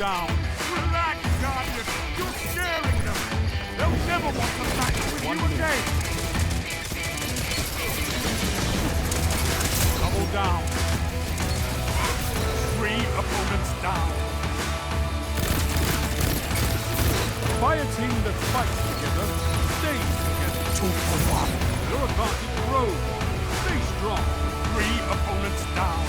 down. Relax, Guardian. You're scaring them. They'll never want to battle with you again. Double down. 3 opponents down. By a team that fights together, stays together. 2 for 1. Your advantage grows. Stay strong. 3 opponents down.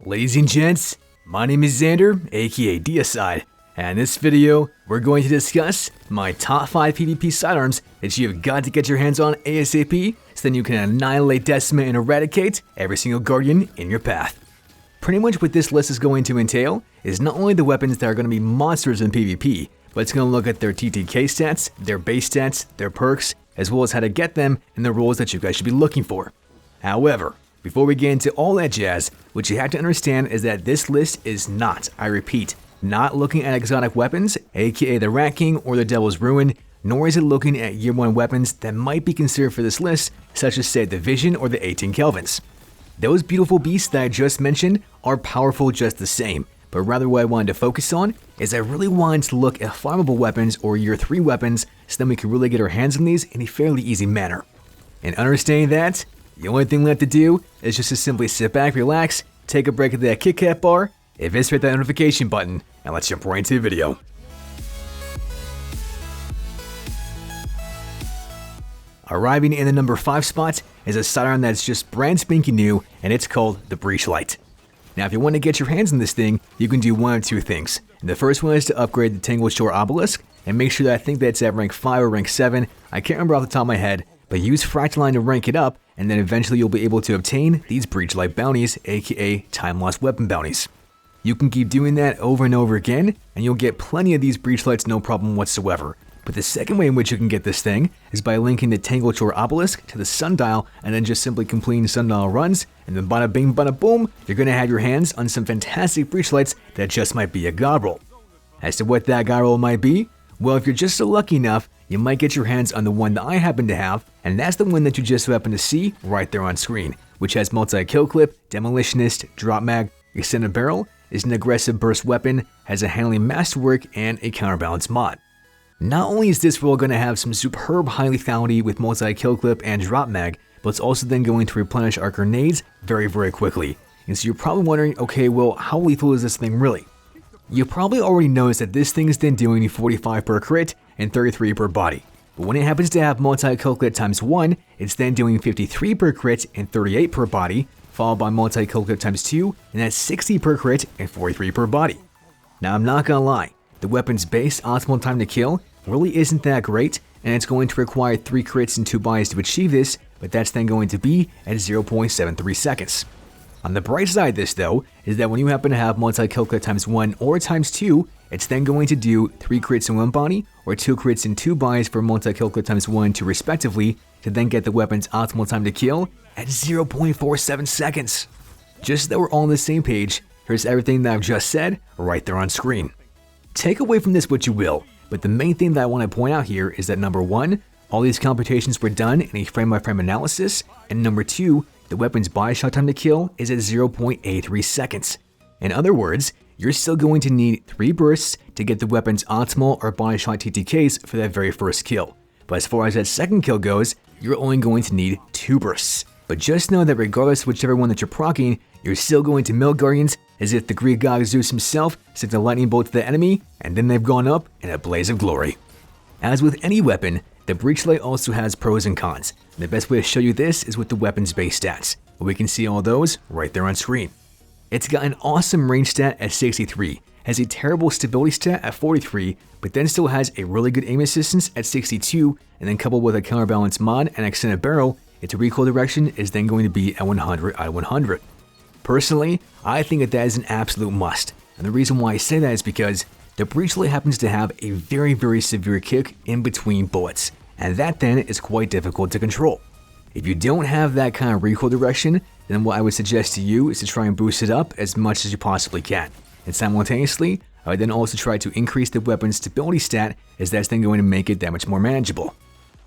Ladies and gents, my name is Xander, aka Diaside, and in this video, we're going to discuss my top 5 PvP sidearms that you have got to get your hands on ASAP, so then you can annihilate, decimate, and eradicate every single guardian in your path. Pretty much what this list is going to entail is not only the weapons that are going to be monsters in PvP, but it's going to look at their TTK stats, their base stats, their perks, as well as how to get them and the roles that you guys should be looking for. However, before we get into all that jazz, what you have to understand is that this list is not, I repeat, not looking at exotic weapons, aka the Rat King or the Devil's Ruin, nor is it looking at year 1 weapons that might be considered for this list, such as say the Vision or the 18 Kelvins. Those beautiful beasts that I just mentioned are powerful just the same, but rather what I wanted to focus on is I really wanted to look at farmable weapons or year 3 weapons so then we can really get our hands on these in a fairly easy manner. And understanding that, the only thing left to do is just to simply sit back, relax, take a break at that Kit Kat bar, eviscerate that notification button, and let's jump right into the video. Arriving in the number 5 spot is a sidearm that's just brand spanking new, and it's called the Breachlight. Now if you want to get your hands on this thing, you can do one of 2 things. And the first one is to upgrade the Tangled Shore Obelisk, and make sure that I think that's at rank 5 or rank 7, I can't remember off the top of my head, but use Fractaline to rank it up, and then eventually you'll be able to obtain these Breachlight bounties, aka time lost weapon bounties. You can keep doing that over and over again, and you'll get plenty of these Breachlights no problem whatsoever. But the second way in which you can get this thing is by linking the Tangled Shore Obelisk to the Sundial, and then just simply completing Sundial runs, and then bada bing bada boom, you're going to have your hands on some fantastic Breachlights that just might be a god roll. As to what that god roll might be, well, if you're just so lucky enough, you might get your hands on the one that I happen to have, and that's the one that you just so happen to see right there on screen, which has multi-kill clip, demolitionist, drop mag, extended barrel, is an aggressive burst weapon, has a handling masterwork, and a counterbalance mod. Not only is this roll going to have some superb high lethality with multi-kill clip and drop mag, but it's also then going to replenish our grenades very quickly. And so you're probably wondering, okay, well, how lethal is this thing really? You probably already noticed that this thing is then doing 45 per crit and 33 per body. But when it happens to have multi-kill clip times 1, it's then doing 53 per crit and 38 per body, followed by multi-kill clip times 2, and that's 60 per crit and 43 per body. Now I'm not gonna lie, the weapon's base optimal time to kill really isn't that great, and it's going to require 3 crits and 2 bodies to achieve this, but that's then going to be at 0.73 seconds. On the bright side of this though, is that when you happen to have multi-kill clip times 1 or times 2, it's then going to do 3 crits in 1 body, or 2 crits in 2 bodies for multi-kill clip times 1 and 2 respectively, to then get the weapon's optimal time to kill at 0.47 seconds. Just so that we're all on the same page, here's everything that I've just said right there on screen. Take away from this what you will, but the main thing that I want to point out here is that number 1, all these computations were done in a frame-by-frame analysis, and number 2, the weapon's body shot time to kill is at 0.83 seconds. In other words, you're still going to need 3 bursts to get the weapon's optimal or body shot TTKs for that very first kill. But as far as that second kill goes, you're only going to need 2 bursts. But just know that regardless of whichever one that you're proccing, you're still going to mill guardians as if the Greek god Zeus himself sent a lightning bolt to the enemy, and then they've gone up in a blaze of glory. As with any weapon, the Breachlight also has pros and cons. And the best way to show you this is with the weapon's base stats. We can see all those right there on screen. It's got an awesome range stat at 63, has a terrible stability stat at 43, but then still has a really good aim assistance at 62, and then coupled with a counterbalance mod and extended barrel, its recoil direction is then going to be at 100 out of 100. Personally, I think that is an absolute must, and the reason why I say that is because the Breachlight happens to have a very severe kick in between bullets, and that then is quite difficult to control. If you don't have that kind of recoil direction, then what I would suggest to you is to try and boost it up as much as you possibly can. And simultaneously, I would then also try to increase the weapon's stability stat, as that's then going to make it that much more manageable.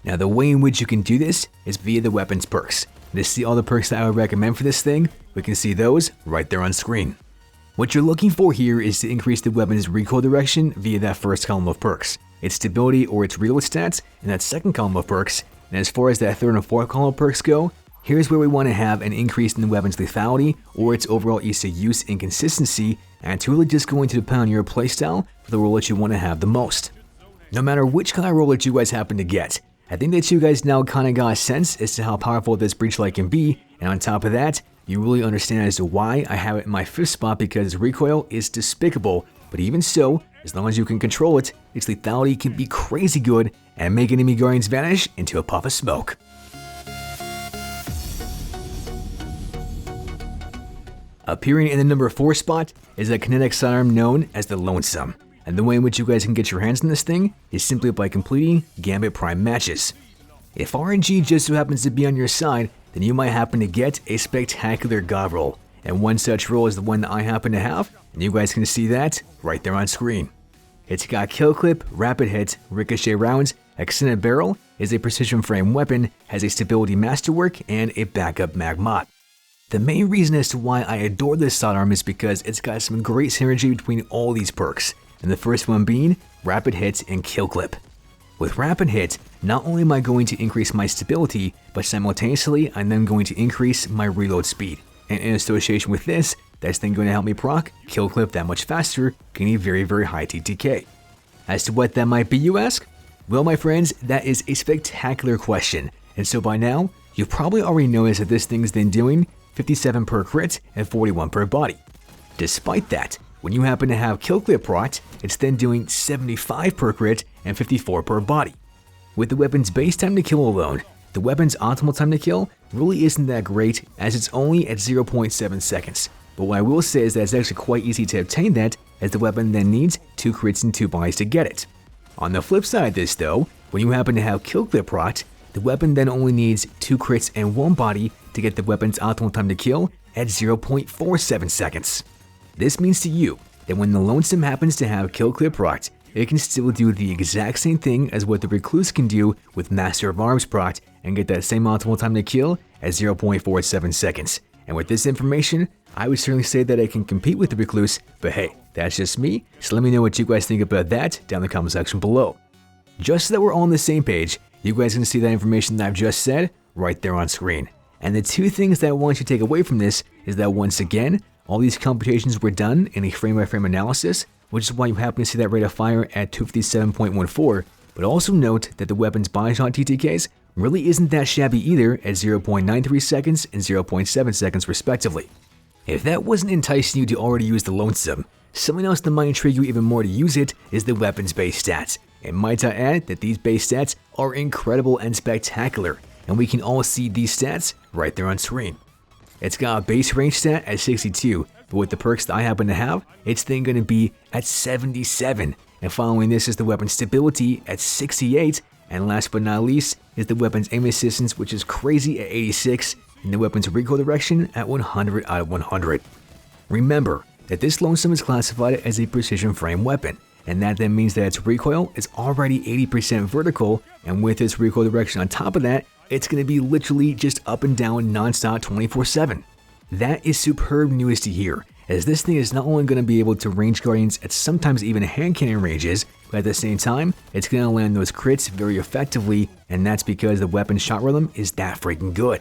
Now the way in which you can do this is via the weapons perks. And to see all the perks that I would recommend for this thing, we can see those right there on screen. What you're looking for here is to increase the weapon's recoil direction via that first column of perks, its stability or its reload stats in that second column of perks, and as far as that third and fourth column of perks go, here's where we want to have an increase in the weapon's lethality or its overall ease of use and consistency, and to really just going to depend on your playstyle for the role that you want to have the most. No matter which kind of role that you guys happen to get, I think that you guys now kind of got a sense as to how powerful this breachlight can be, and on top of that, you really understand as to why I have it in my 5th spot, because its recoil is despicable, but even so, as long as you can control it, its lethality can be crazy good and make enemy guardians vanish into a puff of smoke. Appearing in the number 4 spot is a kinetic sidearm known as the Lonesome, and the way in which you guys can get your hands on this thing is simply by completing Gambit Prime matches. If RNG just so happens to be on your side, then you might happen to get a spectacular god roll, and one such roll is the one that I happen to have, and you guys can see that right there on screen. It's got kill clip, rapid hit, ricochet rounds, extended barrel, is a precision frame weapon, has a stability masterwork, and a backup mag mod. The main reason as to why I adore this sidearm is because it's got some great synergy between all these perks, and the first one being rapid hit and kill clip. With rapid hit, not only am I going to increase my stability, but simultaneously I'm then going to increase my reload speed. And in association with this, that's then going to help me proc kill clip that much faster, getting a very high TTK. As to what that might be, you ask? Well, my friends, that is a spectacular question, and so by now, you've probably already noticed that this thing is then doing 57 per crit and 41 per body. Despite that, when you happen to have kill clip proc, it's then doing 75 per crit and 54 per body. With the weapon's base time to kill alone, the weapon's optimal time to kill really isn't that great, as it's only at 0.7 seconds. But what I will say is that it's actually quite easy to obtain that, as the weapon then needs 2 crits and 2 bodies to get it. On the flip side of this though, when you happen to have kill clip proc, the weapon then only needs 2 crits and 1 body to get the weapon's optimal time to kill at 0.47 seconds. This means to you that when the Lonesome happens to have kill clip proc, it can still do the exact same thing as what the Recluse can do with Master of Arms proc and get that same optimal time to kill at 0.47 seconds. And with this information, I would certainly say that it can compete with the Recluse, but hey, that's just me, so let me know what you guys think about that down in the comment section below. Just so that we're all on the same page, you guys can see that information that I've just said right there on screen. And the 2 things that I want you to take away from this is that once again, all these computations were done in a frame-by-frame analysis, which is why you happen to see that rate of fire at 257.14, but also note that the weapon's body shot TTKs really isn't that shabby either at 0.93 seconds and 0.7 seconds respectively. If that wasn't enticing you to already use the Lonesome, something else that might intrigue you even more to use it is the weapon's base stats. And might I add that these base stats are incredible and spectacular, and we can all see these stats right there on screen. It's got a base range stat at 62, but with the perks that I happen to have, it's then going to be at 77, and following this is the weapon's stability at 68, and last but not least is the weapon's aim assistance, which is crazy at 86, and the weapon's recoil direction at 100 out of 100. Remember that this Lonesome is classified as a precision frame weapon, and that then means that its recoil is already 80% vertical, and with its recoil direction on top of that, it's going to be literally just up and down non-stop 24/7. That is superb news to hear, as this thing is not only going to be able to range guardians at sometimes even hand cannon ranges, but at the same time, it's going to land those crits very effectively, and that's because the weapon's shot rhythm is that freaking good.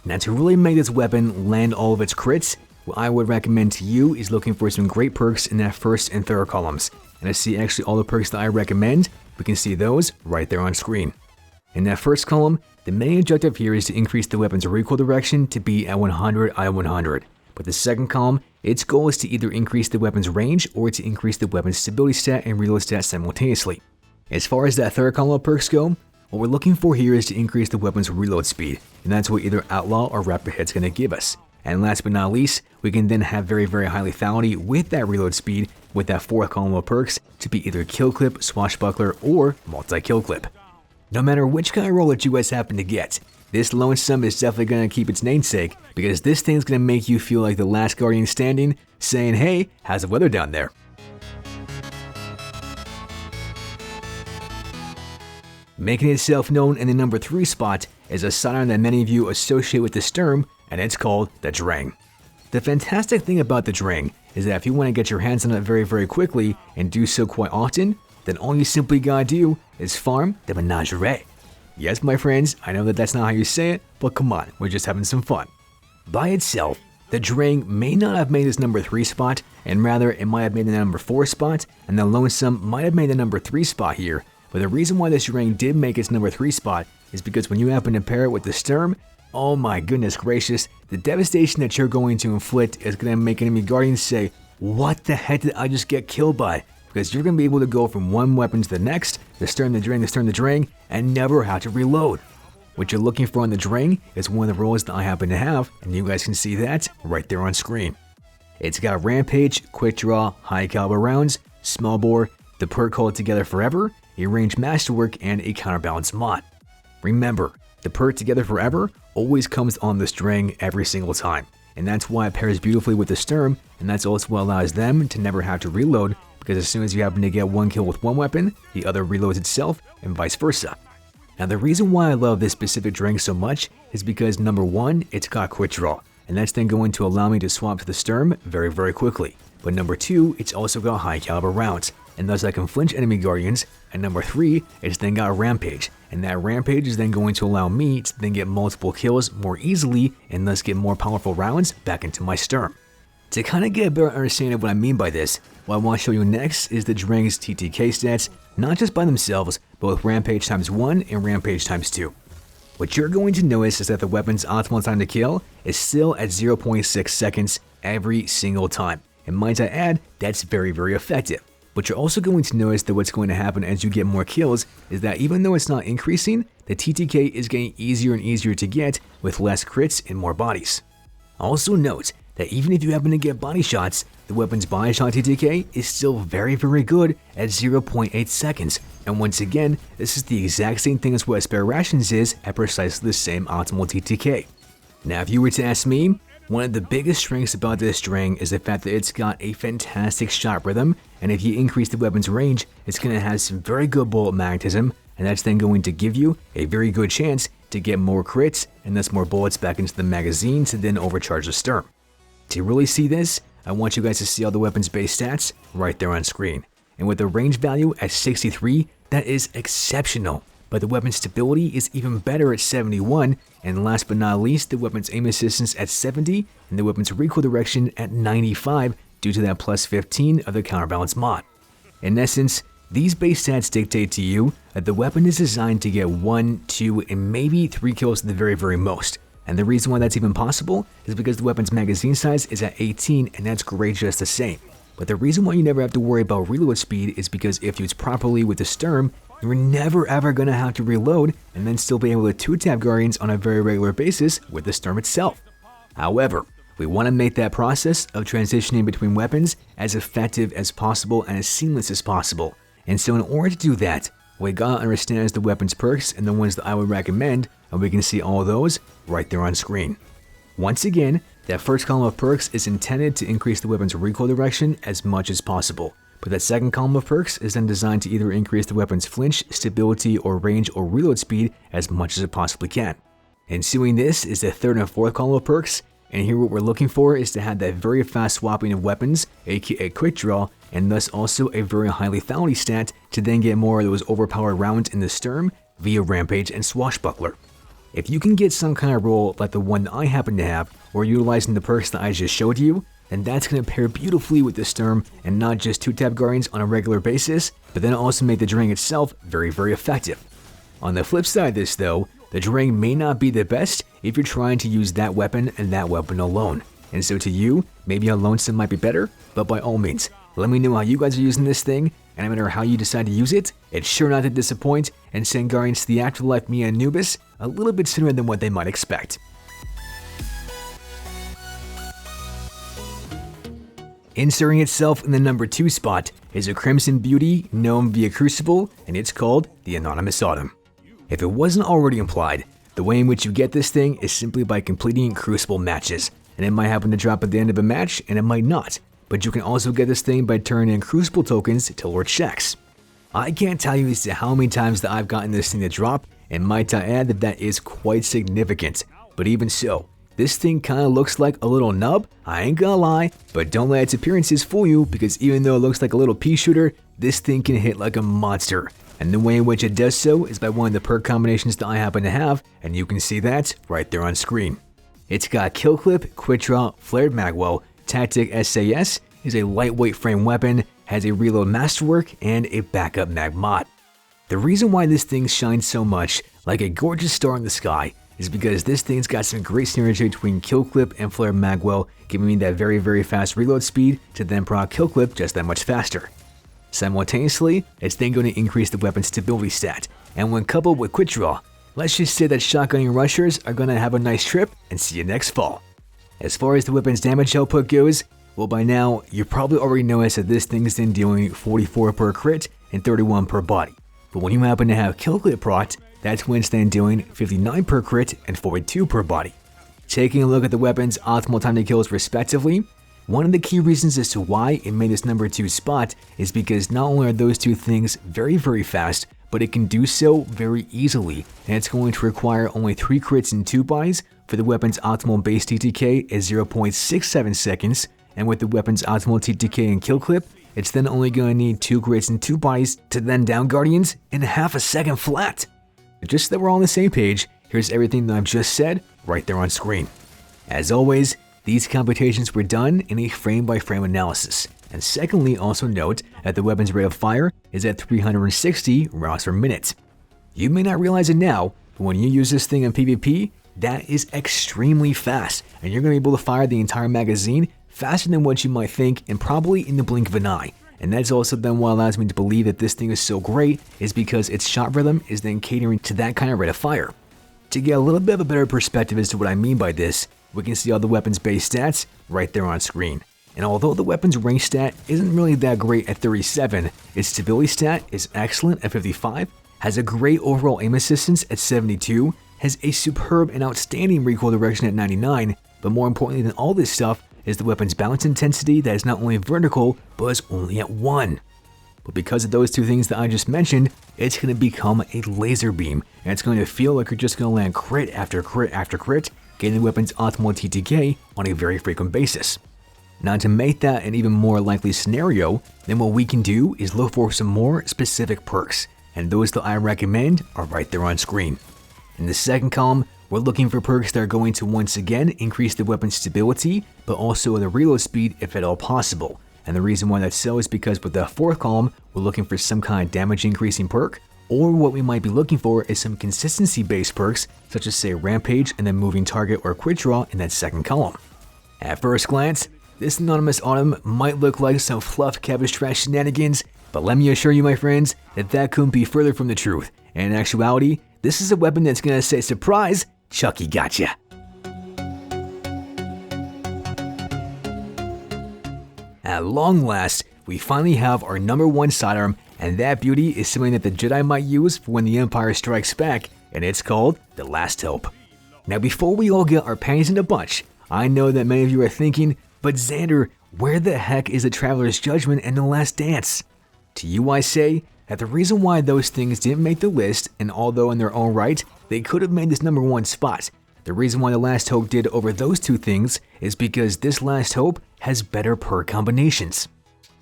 Now to really make this weapon land all of its crits, what I would recommend to you is looking for some great perks in that first and third columns. And to see actually all the perks that I recommend, we can see those right there on screen. In that first column, the main objective here is to increase the weapon's recoil direction to be at 100 out of 100. But the second column, its goal is to either increase the weapon's range or to increase the weapon's stability stat and reload stat simultaneously. As far as that third column of perks go, what we're looking for here is to increase the weapon's reload speed, and that's what either Outlaw or Rapid Hit's going to give us. And last but not least, we can then have very high lethality with that reload speed with that fourth column of perks to be either kill clip, swashbuckler, or multi-kill clip. No matter which kind of roll that you guys happen to get, this Lonesome is definitely going to keep its namesake, because this thing's going to make you feel like the last guardian standing, saying, hey, how's the weather down there? Making itself known in the number 3 spot is a sidearm that many of you associate with the Sturm, and it's called the Tring. The fantastic thing about the Tring is that if you want to get your hands on it very quickly and do so quite often, then all you simply gotta do is farm the menagerie. Yes, my friends, I know that that's not how you say it, but come on, we're just having some fun. By itself, the Tring may not have made this number 3 spot, and rather it might have made the number 4 spot, and the Lonesome might have made the number 3 spot here. But the reason why this Tring did make its number 3 spot is because when you happen to pair it with the Sturm, oh my goodness gracious, the devastation that you're going to inflict is going to make enemy guardians say, what the heck did I just get killed by? Because you're going to be able to go from one weapon to the next, the Sturm, the Tring, the Sturm, the Tring, and never have to reload. What you're looking for on the Tring is one of the roles that I happen to have, and you guys can see that right there on screen. It's got Rampage, Quick Draw, High Caliber Rounds, Small Bore, the perk called Together Forever, a Range Masterwork, and a Counterbalance mod. Remember, the perk Together Forever always comes on the Tring every single time, and that's why it pairs beautifully with the Sturm, and that's also what allows them to never have to reload, because as soon as you happen to get one kill with one weapon, the other reloads itself, and vice versa. Now the reason why I love this specific Tring so much is because number 1, it's got Quick Draw, and that's then going to allow me to swap to the Sturm very quickly. But number 2, it's also got High Caliber Rounds, and thus I can flinch enemy guardians, and number 3, it's then got Rampage, and that Rampage is then going to allow me to then get multiple kills more easily, and thus get more powerful rounds back into my Sturm. To kind of get a better understanding of what I mean by this, what I want to show you next is the Tring's TTK stats, not just by themselves, but with Rampage times 1 and Rampage times 2. What you're going to notice is that the weapon's optimal time to kill is still at 0.6 seconds every single time, and might I add, that's very effective. But you're also going to notice that what's going to happen as you get more kills is that even though it's not increasing, the TTK is getting easier and easier to get with less crits and more bodies. Also note that even if you happen to get body shots, the weapon's body shot TTK is still very good at 0.8 seconds. And once again, this is the exact same thing as what Spare Rations is at precisely the same optimal TTK. Now if you were to ask me, one of the biggest strengths about this Tring is the fact that it's got a fantastic shot rhythm, and if you increase the weapon's range, it's going to have some very good bullet magnetism, and that's then going to give you a very good chance to get more crits and thus more bullets back into the magazine to then overcharge the Sturm. To really see this, I want you guys to see all the weapon's base stats right there on screen. And with the range value at 63, that is exceptional. But the weapon's stability is even better at 71, and last but not least, the weapon's aim assistance at 70, and the weapon's recoil direction at 95 due to that plus 15 of the Counterbalance mod. In essence, these base stats dictate to you that the weapon is designed to get 1, 2, and maybe 3 kills at the very most. And the reason why that's even possible is because the weapon's magazine size is at 18, and that's great just the same. But the reason why you never have to worry about reload speed is because if used properly with the Sturm, you're never ever going to have to reload and then still be able to 2-tap guardians on a very regular basis with the Sturm itself. However, we want to make that process of transitioning between weapons as effective as possible and as seamless as possible. And so in order to do that, what you gotta understand is the weapon's perks and the ones that I would recommend, and we can see all of those right there on screen. Once again, that first column of perks is intended to increase the weapon's recoil direction as much as possible, but that second column of perks is then designed to either increase the weapon's flinch, stability, or range or reload speed as much as it possibly can. Ensuing this is the third and fourth column of perks, and here what we're looking for is to have that very fast swapping of weapons, aka quick draw, and thus also a very high lethality stat to then get more of those overpowered rounds in the Sturm via Rampage and Swashbuckler. If you can get some kind of roll like the one that I happen to have, or utilizing the perks that I just showed you, then that's going to pair beautifully with the Sturm and not just 2-tap guardians on a regular basis, but then also make the Tring itself very effective. On the flip side of this though, the Tring may not be the best if you're trying to use that weapon and that weapon alone. And so to you, maybe a Lonesome might be better, but by all means, let me know how you guys are using this thing, and no matter how you decide to use it, it's sure not to disappoint and send guardians to the afterlife me and Anubis a little bit sooner than what they might expect. Inserting itself in the number 2 spot is a Crimson Beauty known via Crucible, and it's called the Anonymous Autumn. If it wasn't already implied, the way in which you get this thing is simply by completing Crucible matches, and it might happen to drop at the end of a match and it might not, but you can also get this thing by turning in Crucible tokens to Lord Shax. I can't tell you as to how many times that I've gotten this thing to drop, and might I add that that is quite significant. But even so, this thing kinda looks like a little nub, I ain't gonna lie, but don't let its appearances fool you, because even though it looks like a little pea shooter, this thing can hit like a monster. And the way in which it does so is by one of the perk combinations that I happen to have, and you can see that right there on screen. It's got Kill Clip, Quick Draw, Flared Magwell, Tactic SAS, is a lightweight frame weapon, has a reload masterwork, and a backup mag mod. The reason why this thing shines so much, like a gorgeous star in the sky, is because this thing's got some great synergy between Kill Clip and Flared Magwell, giving me that very fast reload speed to then proc Kill Clip just that much faster. Simultaneously, it's then going to increase the weapon's stability stat, and when coupled with Quick Draw, let's just say that shotgunning rushers are going to have a nice trip and see you next fall. As far as the weapon's damage output goes, well, by now, you probably already noticed that this thing is then dealing 44 per crit and 31 per body. But when you happen to have Kill Clip procced, that's when it's then doing 59 per crit and 42 per body. Taking a look at the weapon's optimal time to kills respectively, one of the key reasons as to why it made this number 2 spot is because not only are those two things very fast, but it can do so very easily, and it's going to require only 3 crits and 2 bodies for the weapon's optimal base TTK is 0.67 seconds, and with the weapon's optimal TTK and Kill Clip, it's then only going to need 2 crits and 2 bodies to then down Guardians in half a second flat. Just so that we're all on the same page, here's everything that I've just said right there on screen. As always, these computations were done in a frame-by-frame analysis, and secondly, also note that the weapon's rate of fire is at 360 rounds per minute. You may not realize it now, but when you use this thing in PvP, that is extremely fast, and you're going to be able to fire the entire magazine faster than what you might think, and probably in the blink of an eye. And that's also then what allows me to believe that this thing is so great, is because its shot rhythm is then catering to that kind of rate of fire. To get a little bit of a better perspective as to what I mean by this, we can see all the weapon's base stats right there on screen. And although the weapon's range stat isn't really that great at 37, its stability stat is excellent at 55, has a great overall aim assistance at 72, has a superb and outstanding recoil direction at 99, but more importantly than all this stuff is the weapon's balance intensity that is not only vertical, but is only at 1. But because of those two things that I just mentioned, it's going to become a laser beam, and it's going to feel like you're just going to land crit after crit after crit, getting the weapon's optimal TTK on a very frequent basis. Now, to make that an even more likely scenario, then what we can do is look for some more specific perks, and those that I recommend are right there on screen. In the second column, we're looking for perks that are going to once again increase the weapon's stability, but also the reload speed if at all possible. And the reason why that's so is because with the fourth column, we're looking for some kind of damage increasing perk, or what we might be looking for is some consistency based perks, such as say Rampage and then Moving Target or Quick Draw in that second column. At first glance, this anonymous item might look like some fluff cabbage trash shenanigans, but let me assure you my friends that that couldn't be further from the truth, and in actuality, this is a weapon that's gonna say surprise, Chucky gotcha. At long last, we finally have our number 1 sidearm, and that beauty is something that the Jedi might use for when the Empire strikes back, and it's called the Last Hope. Now before we all get our panties in a bunch, I know that many of you are thinking, but Xander, where the heck is the Traveler's Judgment and the Last Dance? To you I say that the reason why those things didn't make the list, and although in their own right, they could have made this number 1 spot, the reason why the Last Hope did over those two things is because this Last Hope has better perk combinations.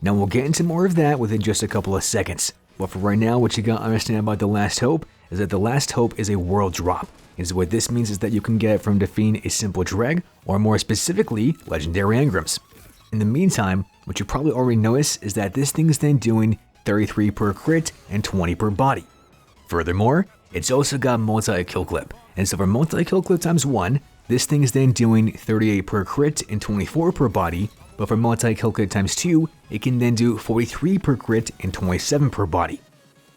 Now we'll get into more of that within just a couple of seconds, but for right now what you gotta understand about the Last Hope is that the Last Hope is a world drop. And so what this means is that you can get it from defeating a simple dreg, or more specifically, legendary engrams. In the meantime, what you probably already noticed is that this thing is then doing 33 per crit and 20 per body. Furthermore, it's also got multi-kill clip, and so for multi-kill clip times 1, this thing is then doing 38 per crit and 24 per body, but for multi-kill clip times 2, it can then do 43 per crit and 27 per body.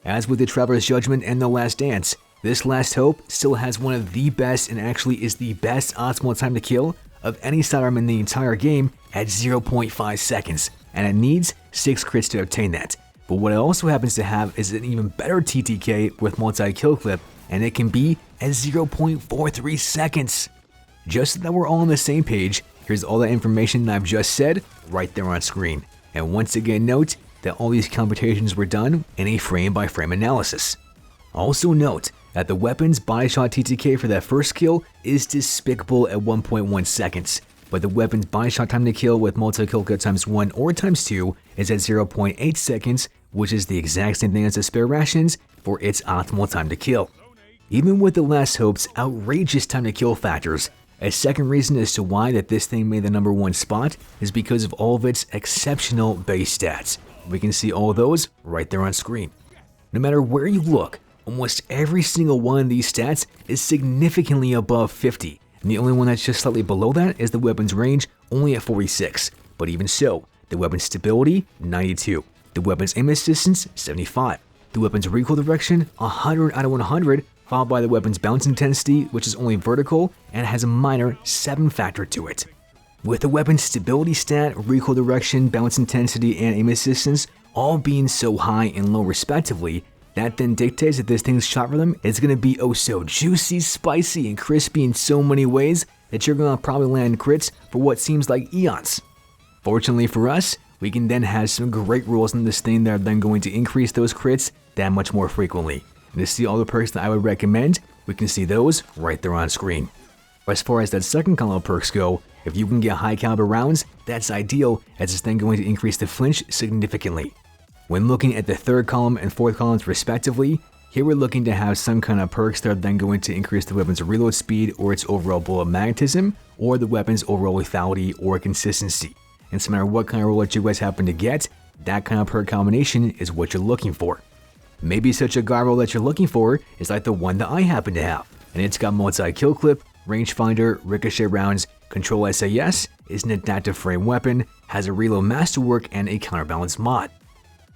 As with the Traveler's Judgment and the Last Dance, this Last Hope still has one of the best and actually is the best optimal time to kill of any sidearm in the entire game at 0.5 seconds, and it needs 6 crits to obtain that. But what it also happens to have is an even better TTK with multi-kill clip, and it can be at 0.43 seconds. Just so that we're all on the same page, here's all the information that I've just said right there on screen. And once again note that all these computations were done in a frame-by-frame analysis. Also note that the weapon's body shot TTK for that first kill is despicable at 1.1 seconds, but the weapon's body shot time to kill with multi-kill times 1 or times 2 is at 0.8 seconds, which is the exact same thing as the spare rations for its optimal time to kill. Even with the Last Hope's outrageous time to kill factors, a second reason as to why that this thing made the number 1 spot is because of all of its exceptional base stats. We can see all of those right there on screen. No matter where you look, almost every single one of these stats is significantly above 50, and the only one that's just slightly below that is the weapon's range, only at 46. But even so, the weapon's stability, 92. The weapon's aim assistance, 75. The weapon's recoil direction, 100 out of 100, followed by the weapon's bounce intensity, which is only vertical and has a minor 7 factor to it. With the weapon's stability stat, recoil direction, bounce intensity, and aim assistance all being so high and low respectively, that then dictates that this thing's shot rhythm is going to be oh so juicy, spicy, and crispy in so many ways that you're going to probably land crits for what seems like eons. Fortunately for us, we can then have some great rules in this thing that are then going to increase those crits that much more frequently. And to see all the perks that I would recommend, we can see those right there on screen. As far as that second column of perks go, if you can get high caliber rounds, that's ideal as it's then going to increase the flinch significantly. When looking at the third column and fourth columns respectively, here we're looking to have some kind of perks that are then going to increase the weapon's reload speed or its overall bullet magnetism, or the weapon's overall lethality or consistency. And no matter what kind of roll that you guys happen to get, that kind of perk combination is what you're looking for. Maybe such a guy roll that you're looking for is like the one that I happen to have, and it's got multi-kill clip, rangefinder, ricochet rounds, control SAS, is an adaptive frame weapon, has a reload masterwork, and a counterbalance mod.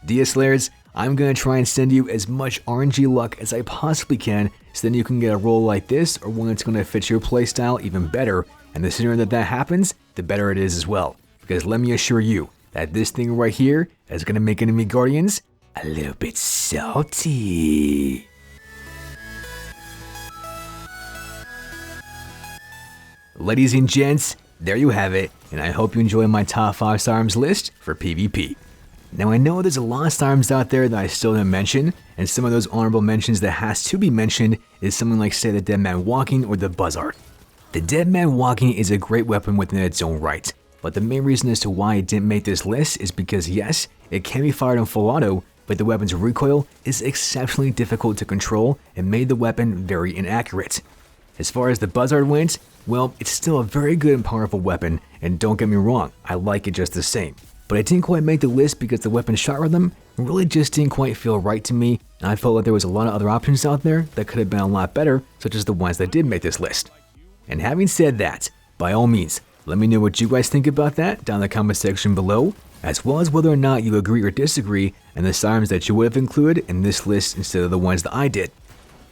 Diaslayers, I'm going to try and send you as much RNG luck as I possibly can so then you can get a roll like this or one that's going to fit your playstyle even better, and the sooner that happens, the better it is as well. Because let me assure you that this thing right here is going to make enemy guardians a little bit salty. Ladies and gents, there you have it, and I hope you enjoy my top 5 Sidearms list for PvP. Now I know there's a lot of Sidearms out there that I still didn't mention, and some of those honorable mentions that has to be mentioned is something like say the Dead Man Walking or the Buzzard. The Dead Man Walking is a great weapon within its own right, but the main reason as to why it didn't make this list is because yes, it can be fired on full auto, but the weapon's recoil is exceptionally difficult to control and made the weapon very inaccurate. As far as the Buzzard went, well, it's still a very good and powerful weapon, and don't get me wrong, I like it just the same. But it didn't quite make the list because the weapon shot rhythm really just didn't quite feel right to me, and I felt like there was a lot of other options out there that could have been a lot better, such as the ones that did make this list. And having said that, by all means, let me know what you guys think about that down in the comment section below, as well as whether or not you agree or disagree and the Sidearms that you would have included in this list instead of the ones that I did.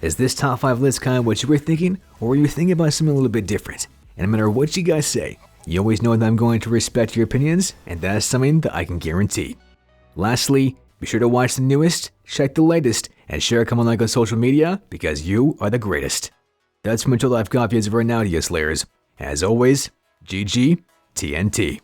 Is this top 5 list kind of what you were thinking, or were you thinking about something a little bit different? And no matter what you guys say, you always know that I'm going to respect your opinions, and that is something that I can guarantee. Lastly, be sure to watch the newest, check the latest, and share a comment like on social media because you are the greatest. That's much all I've got for you right now, Diaslayers. As always, GG, TNT.